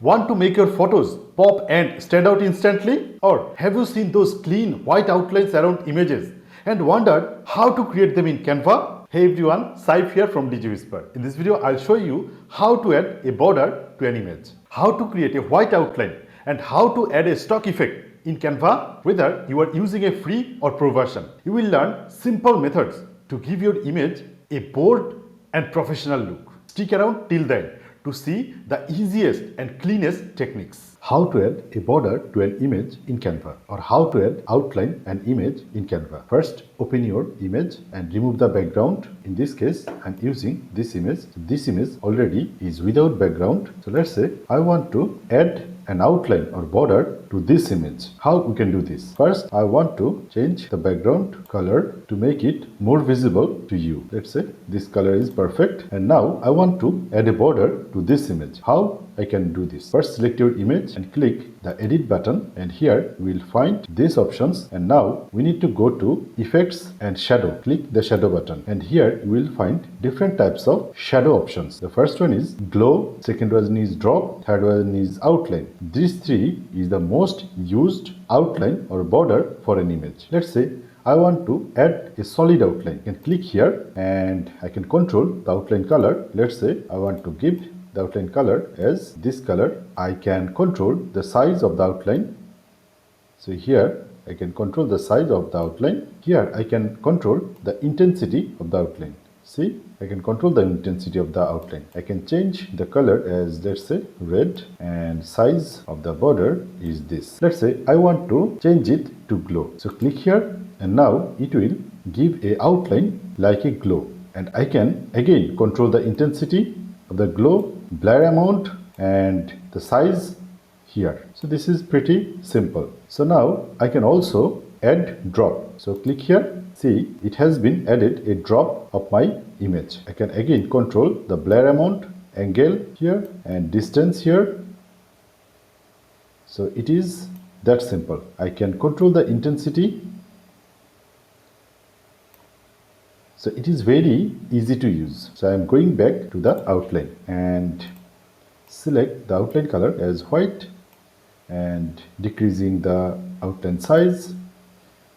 Want to make your photos pop and stand out instantly? Or have you seen those clean white outlines around images and wondered how to create them in Canva? Hey everyone, Saif here from Digi Whisper. In this video, I'll show you how to add a border to an image, how to create a white outline, and how to add a stock effect in Canva, whether you are using a free or pro version. You will learn simple methods to give your image a bold and professional look. Stick around till then to see the easiest and cleanest techniques. How to add a border to an image in Canva, or how to add outline an image in Canva. First, open your image and remove the background. In this case, I'm using this image. This image already is without background. So let's say I want to add an outline or border to this image. How we can do this? First, I want to change the background color to make it more visible to you. Let's say this color is perfect, and now I want to add a border to this image. How I can do this? First, select your image and click the edit button, and here we will find these options, and now we need to go to effects and shadow. Click the shadow button, and here you will find different types of shadow options. The first one is glow, second one is drop, third one is outline. These three is the most used outline or border for an image. Let's say I want to add a solid outline. I can click here and I can control the outline color. Let's say I want to give the outline color as this color. I can control the size of the outline. So here I can control the size of the outline. Here I can control the intensity of the outline. See, I can control the intensity of the outline. I can change the color as, let's say, red, and size of the border is this. Let's say I want to change it to glow. So click here, and now it will give a outline like a glow. And I can again control the intensity of the glow, blur amount, and the size here. So this is pretty simple. So now I can also add drop. So click here. See, it has been added a drop of my image. I can again control the blur amount, angle here, and distance here. So it is that simple. I can control the intensity. So it is very easy to use. So I am going back to the outline and select the outline color as white and decreasing the outline size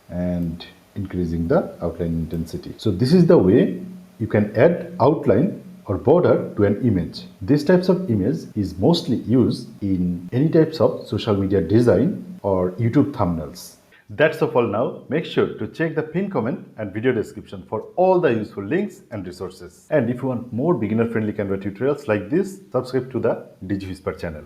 and increasing the outline intensity. So this is the way you can add outline or border to an image. These types of image is mostly used in any types of social media design or YouTube thumbnails. That's all for now. Make sure to check the pinned comment and video description for all the useful links and resources. And if you want more beginner friendly Canva tutorials like this, subscribe to the Digi Whisper channel.